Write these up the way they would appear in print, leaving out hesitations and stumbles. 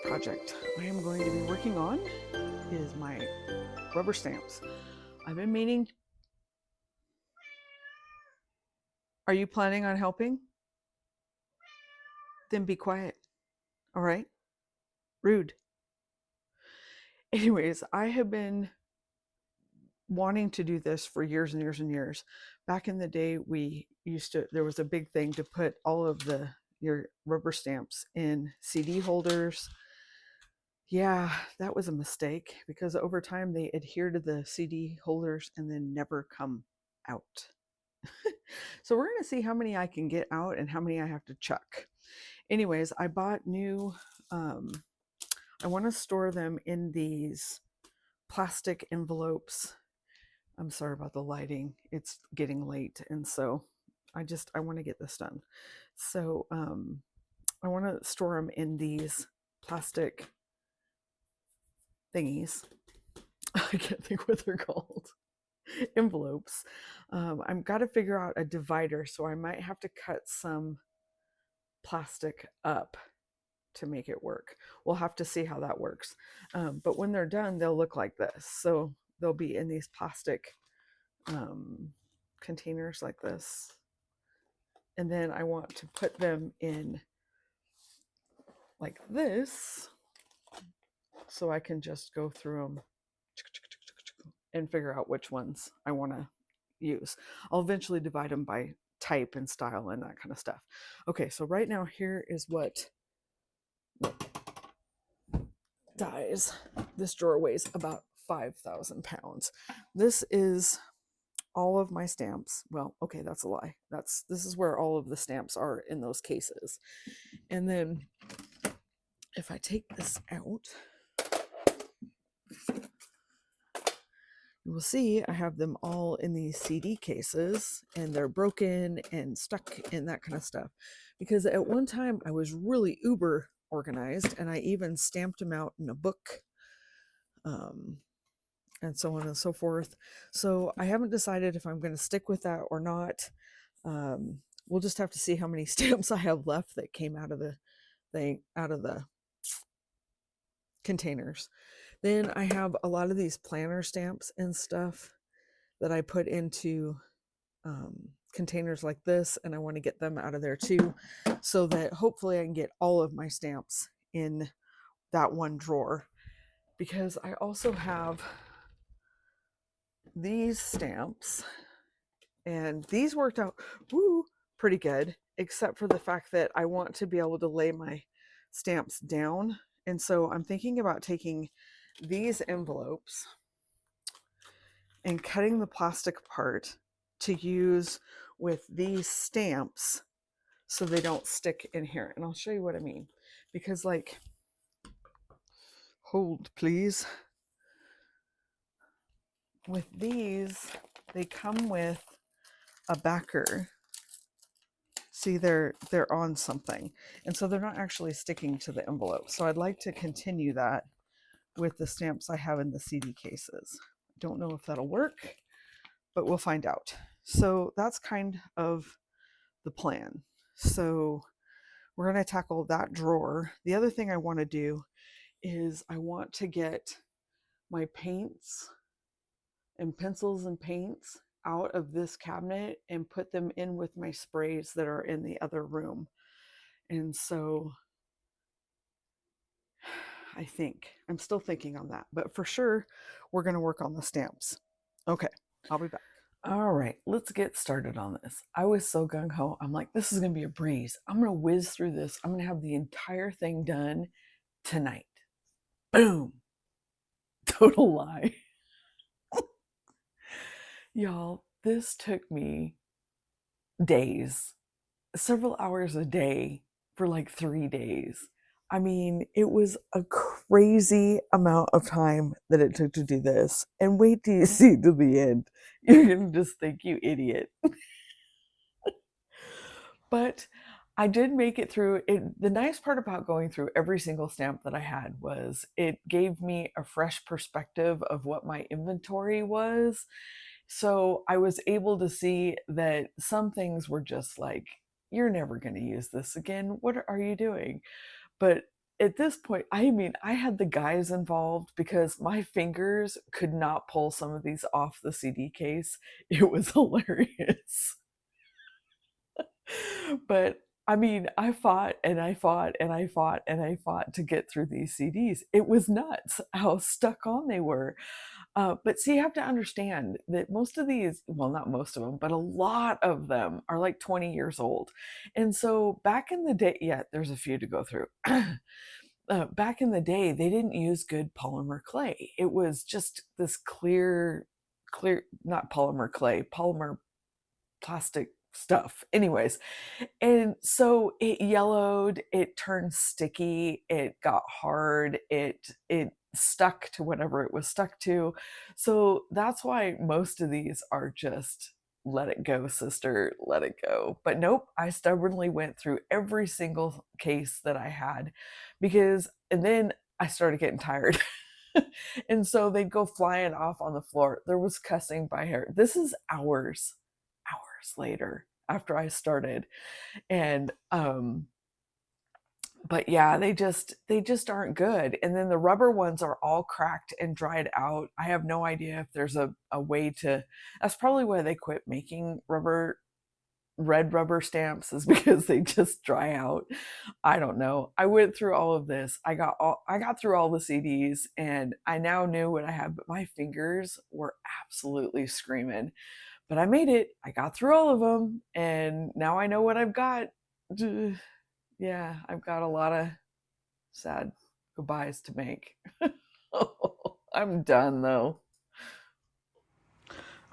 project I am going to be working on is my rubber stamps. I've been meaning. Are you planning on helping? Then be quiet. All right? Rude. Anyways, I have been wanting to do this for years and years and years. Back in the day, there was a big thing to put all of your rubber stamps in CD holders. Yeah, that was a mistake because over time they adhere to the CD holders and then never come out. So we're going to see how many I can get out and how many I have to chuck. Anyways, I bought new, I want to store them in these plastic envelopes. I'm sorry about the lighting. It's getting late. And so I want to get this done. So I want to store them in these plastic thingies. I can't think what they're called. Envelopes. I've got to figure out a divider, so I might have to cut some plastic up to make it work. We'll have to see how that works. But when they're done, they'll look like this. So they'll be in these plastic containers like this. And then I want to put them in like this so I can just go through them and figure out which ones I want to use. I'll eventually divide them by type and style and that kind of stuff. Okay, so right now here is what dies. This drawer weighs about 5,000 pounds. This is all of my stamps. Well, okay, that's a lie. This is where all of the stamps are in those cases. And then if I take this out, you will see I have them all in these CD cases and they're broken and stuck and that kind of stuff. Because at one time I was really uber organized and I even stamped them out in a book and so on and so forth. So I haven't decided if I'm going to stick with that or not. We'll just have to see how many stamps I have left that came out of the containers. Then I have a lot of these planner stamps and stuff that I put into containers like this, and I want to get them out of there too, so that hopefully I can get all of my stamps in that one drawer. Because I also have these stamps, and these worked out pretty good, except for the fact that I want to be able to lay my stamps down. And so I'm thinking about taking these envelopes and cutting the plastic part to use with these stamps so they don't stick in here. And I'll show you what I mean. Because like, hold please. With these, they come with a backer. See, they're on something. And so they're not actually sticking to the envelope. So I'd like to continue that with the stamps I have in the CD cases. Don't know if that'll work, but we'll find out. So that's kind of the plan. So we're going to tackle that drawer. The other thing I want to do is I want to get my paints and pencils and paints out of this cabinet and put them in with my sprays that are in the other room. And so I think I'm still thinking on that, but for sure we're going to work on the stamps. Okay, I'll be back. All right, let's get started on this. I was so gung-ho. I'm like, this is going to be a breeze. I'm going to whiz through this. I'm going to have the entire thing done tonight. Boom. Total lie. Y'all, this took me days, several hours a day for like 3 days. I mean, it was a crazy amount of time that it took to do this. And wait till you see to the end. You're going to just think, you idiot. But I did make it through it. The nice part about going through every single stamp that I had was it gave me a fresh perspective of what my inventory was. So I was able to see that some things were just like, you're never going to use this again. What are you doing? But at this point, I mean, I had the guys involved because my fingers could not pull some of these off the CD case. It was hilarious. But I mean, I fought and I fought and I fought and I fought to get through these CDs. It was nuts how stuck on they were. But see, you have to understand that most of these, well, not most of them, but a lot of them are like 20 years old. And so back in the day, yeah, there's a few to go through. Back in the day, they didn't use good polymer clay. It was just this clear, not polymer clay, polymer plastic stuff. Anyways, and so it yellowed, it turned sticky, it got hard, it stuck to whatever it was stuck to. So that's why most of these are just let it go, sister, let it go. But nope, I stubbornly went through every single case that I had because, and then I started getting tired. And so they'd go flying off on the floor. There was cussing by hair. This is hours later after I started. And but yeah, they just aren't good. And then the rubber ones are all cracked and dried out. I have no idea if there's a way to, that's probably why they quit making red rubber stamps, is because they just dry out. I don't know. I went through all of this. I got through all the CDs and I now knew what I had, but my fingers were absolutely screaming. But I made it. I got through all of them and now I know what I've got. Yeah, I've got a lot of sad goodbyes to make. I'm done though.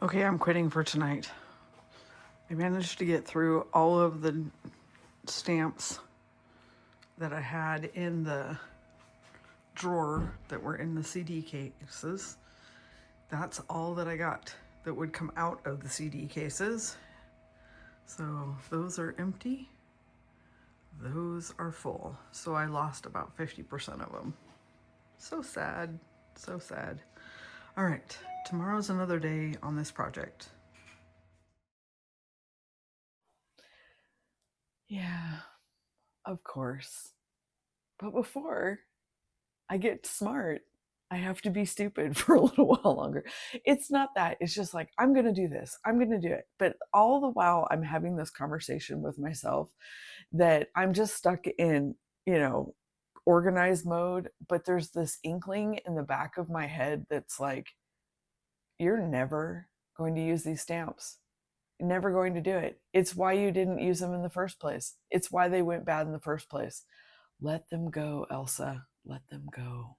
Okay, I'm quitting for tonight. I managed to get through all of the stamps that I had in the drawer that were in the CD cases. That's all that I got that would come out of the CD cases. So those are empty. Those are full. So I lost about 50% of them. So sad, so sad. All right, tomorrow's another day on this project. Yeah, of course. But before I get smart, I have to be stupid for a little while longer. It's not that. It's just like, I'm going to do this. I'm going to do it. But all the while, I'm having this conversation with myself that I'm just stuck in, organized mode. But there's this inkling in the back of my head that's like, you're never going to use these stamps. You're never going to do it. It's why you didn't use them in the first place. It's why they went bad in the first place. Let them go, Elsa. Let them go.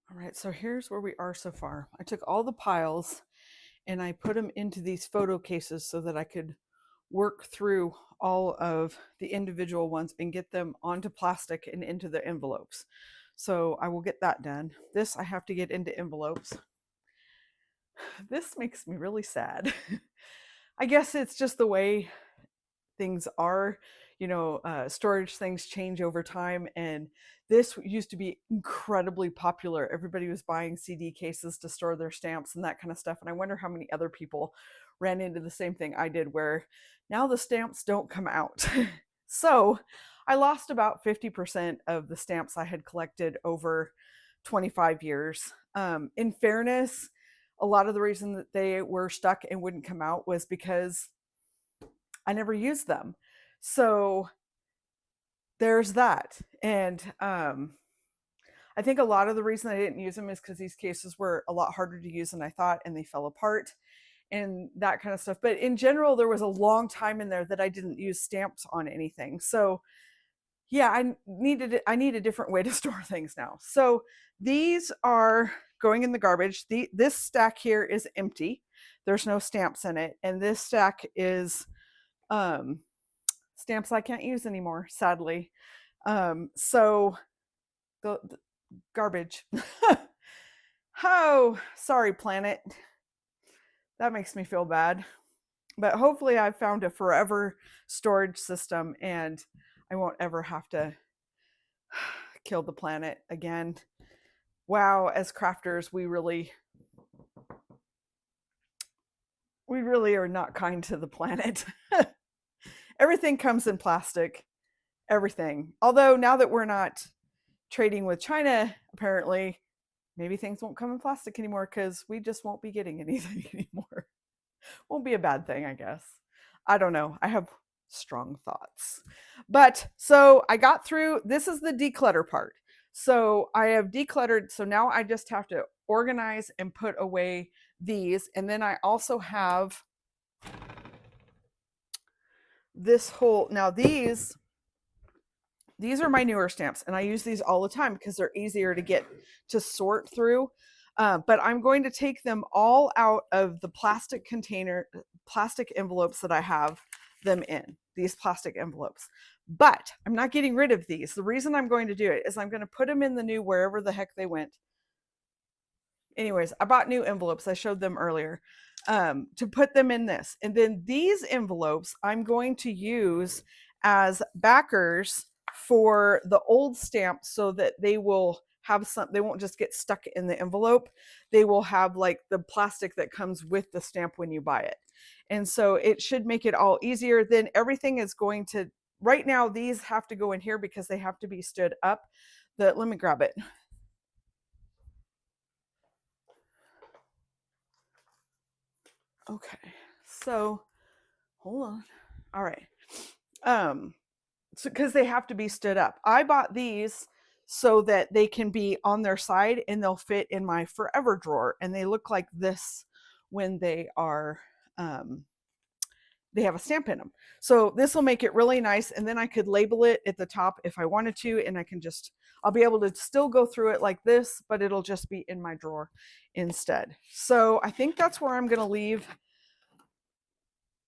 All right, so here's where we are so far. I took all the piles and I put them into these photo cases so that I could work through all of the individual ones and get them onto plastic and into the envelopes. So I will get that done. This I have to get into envelopes. This makes me really sad. I guess it's just the way things are. Storage things change over time, and this used to be incredibly popular. Everybody was buying CD cases to store their stamps and that kind of stuff, and I wonder how many other people ran into the same thing I did, where now the stamps don't come out. So I lost about 50% of the stamps I had collected over 25 years. In fairness, a lot of the reason that they were stuck and wouldn't come out was because I never used them. So there's that. And I think a lot of the reason I didn't use them is because these cases were a lot harder to use than I thought, and they fell apart and that kind of stuff. But in general, there was a long time in there that I didn't use stamps on anything. So yeah, I need a different way to store things now. So these are going in the garbage. This stack here is empty. There's no stamps in it. And this stack is stamps I can't use anymore, sadly. So the garbage. Oh, sorry, planet. That makes me feel bad. But hopefully I've found a forever storage system and I won't ever have to kill the planet again. Wow, as crafters, we really are not kind to the planet. Everything comes in plastic. Everything. Although now that we're not trading with China, apparently, maybe things won't come in plastic anymore because we just won't be getting anything anymore. Won't be a bad thing, I guess. I don't know. I have strong thoughts. But so I got through, this is the declutter part. So I have decluttered. So now I just have to organize and put away these. And then I also have this whole, now these are my newer stamps, and I use these all the time because they're easier to get to sort through. But I'm going to take them all out of the plastic envelopes that I have them in, these plastic envelopes. But I'm not getting rid of these. The reason I'm going to do it is I'm going to put them in the new wherever the heck they went. Anyways, I bought new envelopes. I showed them earlier to put them in this. And then these envelopes I'm going to use as backers for the old stamps so that they will have some, they won't just get stuck in the envelope. They will have like the plastic that comes with the stamp when you buy it. And so it should make it all easier. Then everything is going to, right now, these have to go in here because they have to be stood up. Let me grab it. Okay, so hold on. All right. So because they have to be stood up. I bought these so that they can be on their side and they'll fit in my forever drawer. And they look like this when they are, they have a stamp in them. So this will make it really nice. And then I could label it at the top if I wanted to, and I can just, I'll be able to still go through it like this, but it'll just be in my drawer instead. So I think that's where I'm going to leave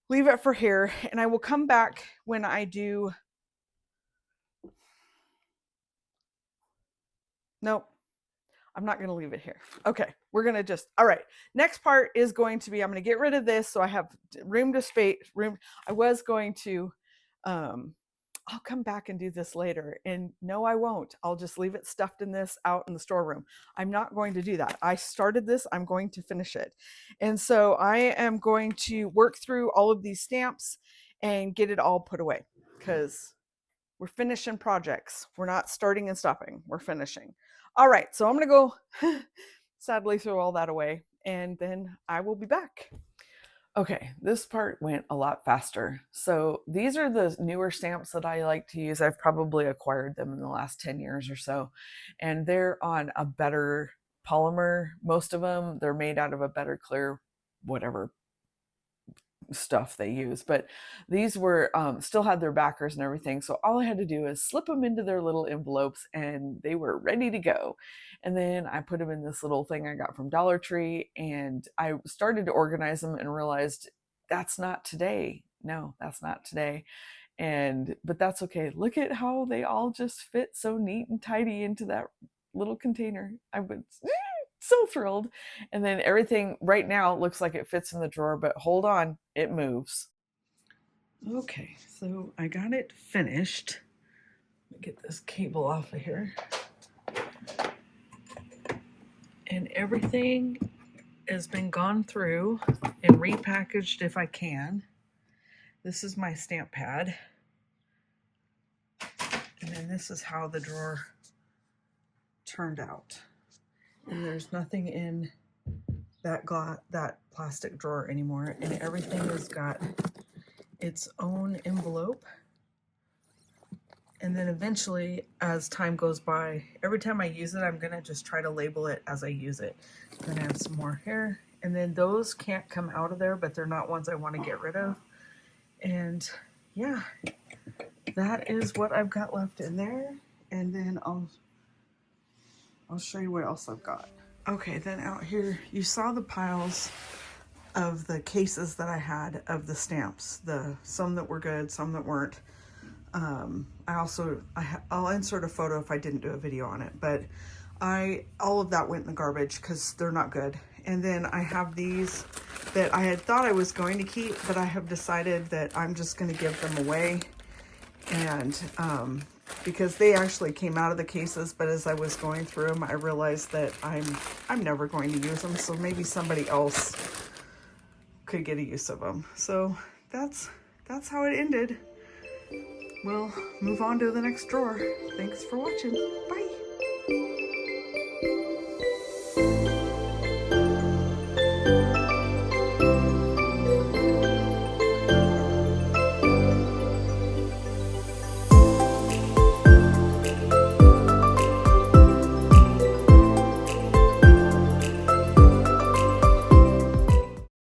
it for here. And I will come back when I do. Nope. I'm not going to leave it here. Okay, we're going to just, all right. Next part is going to be, I'm going to get rid of this so I have room to space. I was going to, I'll come back and do this later. And no, I won't. I'll just leave it stuffed in this out in the storeroom. I'm not going to do that. I started this. I'm going to finish it. And so I am going to work through all of these stamps and get it all put away because we're finishing projects. We're not starting and stopping. We're finishing. All right, so I'm going to go sadly throw all that away, and then I will be back. Okay, this part went a lot faster. So these are the newer stamps that I like to use. I've probably acquired them in the last 10 years or so, and they're on a better polymer. Most of them, they're made out of a better clear, whatever stuff they use, but these were still had their backers and everything, so all I had to do is slip them into their little envelopes and they were ready to go. And then I put them in this little thing I got from Dollar Tree, and I started to organize them and realized that's not today. No, that's not today. But that's okay. Look at how they all just fit so neat and tidy into that little container. I would so thrilled. And then everything right now looks like it fits in the drawer, but hold on, it moves. Okay, so I got it finished. Let me get this cable off of here. And everything has been gone through and repackaged if I can. This is my stamp pad. And then this is how the drawer turned out. And there's nothing in that plastic drawer anymore, and everything has got its own envelope. And then eventually, as time goes by, every time I use it, I'm gonna just try to label it as I use it. Then I have some more here, and then those can't come out of there, but they're not ones I want to get rid of. And yeah, that is what I've got left in there. And then I'll show you what else I've got. Okay, then out here, you saw the piles of the cases that I had of the stamps. Some that were good, some that weren't. I'll insert a photo if I didn't do a video on it, but all of that went in the garbage because they're not good. And then I have these that I had thought I was going to keep, but I have decided that I'm just going to give them away. And because they actually came out of the cases, but as I was going through them, I realized that I'm never going to use them, so maybe somebody else could get a use of them. So that's how it ended. We'll move on to the next drawer. Thanks for watching. Bye.